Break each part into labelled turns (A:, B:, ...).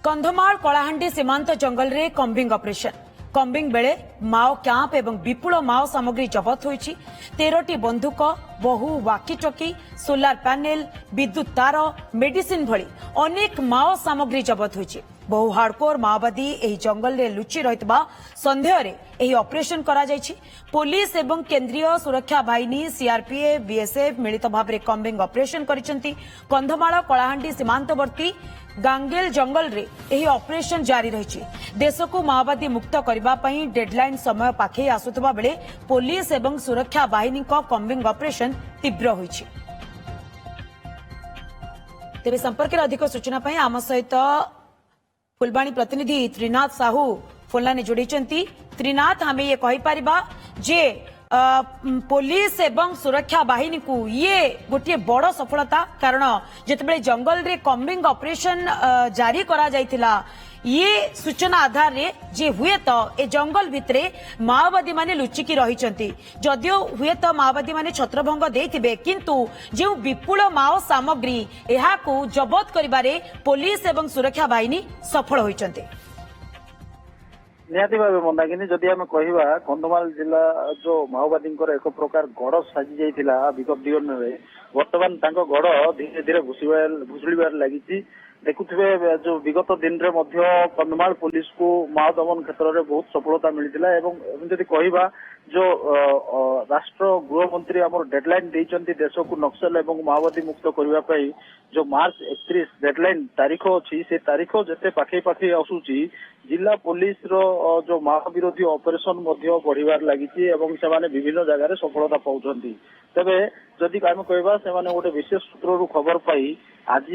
A: कंधमाल कलाहांडी सीमांत जंगल रे combing operation combing बेले माओ कैंप एवं विपुल माओ सामग्री जबत होईछि 13टी बंदूक बहु वाकी टकी सोलार पैनेल विद्युत तार मेडिसिन भली अनेक माओ सामग्री जबत होईछि। बहु हार्डकोर माओवादी एही जंगल रे लुचि रहितबा संदेह रे एही ऑपरेशन करा जायछि। पुलिस एवं केंद्रीय सुरक्षा बाहिनी सीआरपीएफ बीएसएफ मिलित भाबरे कम्बिंग ऑपरेशन करिसेंती। कंधमाल कलाहांडी सीमांतवर्ती गांगेल जंगल रे एही ऑपरेशन जारी रहिछि। देश को माओवादी मुक्त करबा पई डेडलाइन समय पाखे आसुतबा बेले पुलिस एवं सुरक्षा बाहिनी को कम्बिंग ऑपरेशन तीव्र होईछि। तेरे संपर्क रे अधिक सूचना पई आम सहित फुलबाणी प्रतिनिधि त्रिनाथ साहू फोनलाइन जोड़ीचंती। त्रिनाथ हमें ये कहि परिबा जे पुलिस एवं सुरक्षा बाहिनी को ये गोटे बड़ सफलता कारण जितेबाला जंगल रे कम्बिंग ऑपरेशन जारी करा जायतिला ये सूचना आधार रे जे हुए तो ए जंगल भितरे माओवादी माने लुचिकी रहिचंती। जदियो हुए तो माओवादी माने छत्रभंग देथिबे किंतु जे विपुल माओ सामग्री एहा को जबत करिबारे पुलिस एवं सुरक्षा बाहिनी सफल होइचंती।
B: निहाती भाव मंदाकिनी जदि आम कह कंधमाल जिला जो माओवादी एक प्रकार गड़ साजी जाइथिला विगत दिन में वर्तमान गड़ धीरे धीरे भुसुड़बार लगी। देखुथे जो विगत दिन में कंधमाल पुलिस को माओ दमन क्षेत्र में बहुत सफलता मिलता है। जदि कह जो राष्ट्र गृहमंत्री आम डेडलाइन देते देश को नक्सल और माओवादी मुक्त करने जो मार्च 31 डेडलाइन तारीख अच्छी से तारीख जिते पाखे पाखे आसूची जिला पुलिस रो जो माओ विरोधी ऑपरेशन बढ़िबार लगी से विभिन्न जगह सफलता पाउछंती। तेबे जदि आम कहबा से गोटे विशेष सूत्र खबर पाई आज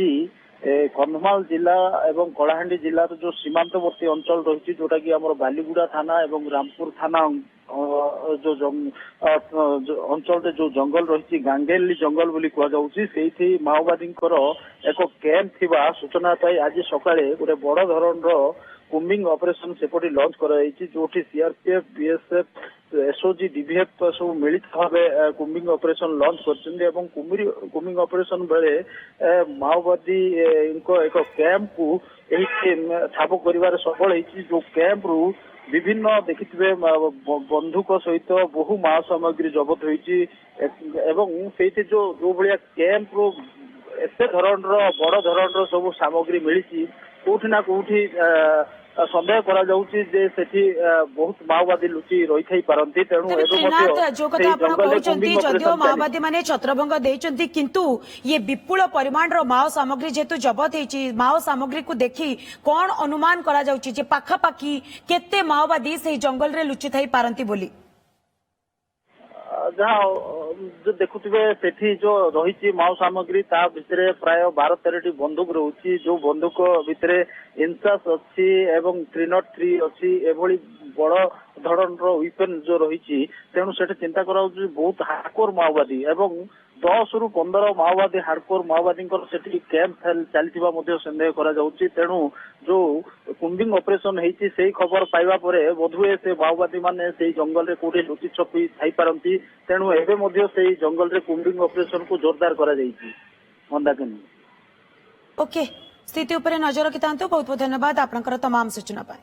B: कंधमाल जिला एवं कलाहांडी जिला जो सीमांतवर्ती अंचल रही जोटा कि आम बालीगुड़ा थाना एवं रामपुर थाना जो अंचल जो जंगल रही गांगेली जंगल बोली कहुच्छी माओवादी एक कैंप थिबा सूचना पाई आज सकाळे गोटे बड़ धरण कम्बिंग ऑपरेशन सेपटे लॉन्च कराई जो सीआरपीएफ बीएसएफ एसओजी डीवीएफ सब मिलित भाव कम्बिंग ऑपरेशन लॉन्च कर कम्बिंग ऑपरेशन बेले माओवादी एक कैंप को ठाब कर सफल होती। जो कैंप रु विभिन्न देखिथे बंधुक सहित बहु माओ सामग्री जबत होती जो जो भाया कैंप रु एते धरण बड़ धरण सब सामग्री मिली कोठी ना कोठी सन्देह करा जाउची जे सेठी बहुत माओवादी लुचि रही थाई पारंती। तेणु
A: जो कथा आपण कहउचंती जदियो माओवादी माने छत्रभंग देइचंती किंतु ये विपुल परिमाण रो माओ सामग्री जेतु जबत हेची माओ सामग्री को देखि कोन अनुमान करा जाउची जे पाखा पाखी केते माओवादी से जंगल रे लुचि थाई पारंती बोली
B: जहाँ जो देखुवे सेठी जो रही माओ सामग्री ता भितरे प्राय 12-13टी बंदूक रोची जो बंदूक भितरे इंसास अच्छी एवं 303 अच्छी एभली बड़ धरण वेपन जो रही तेणु से चिंता करा बहुत हार्डकोर माओवादी एवं 10 रु 15 माओवादी हार्डकोर माओवादी कैंप चलती सन्देह करा जाउची। तेणु जो कम्बिंग ऑपरेशन होती से खबर पाइबा परे बोधुए से माओवादी माने से जंगल रे कोठी लुचि छपी थाई पारंती। तेणु एबे मध्य से जंगल रे कम्बिंग ऑपरेशन को जोरदार करा जाइछि। मंदाकिनी
A: ओके स्थिति उपरे नजर रखितांतु बहुत बहुत धन्यवाद आपनकर तमाम सूचना पाए।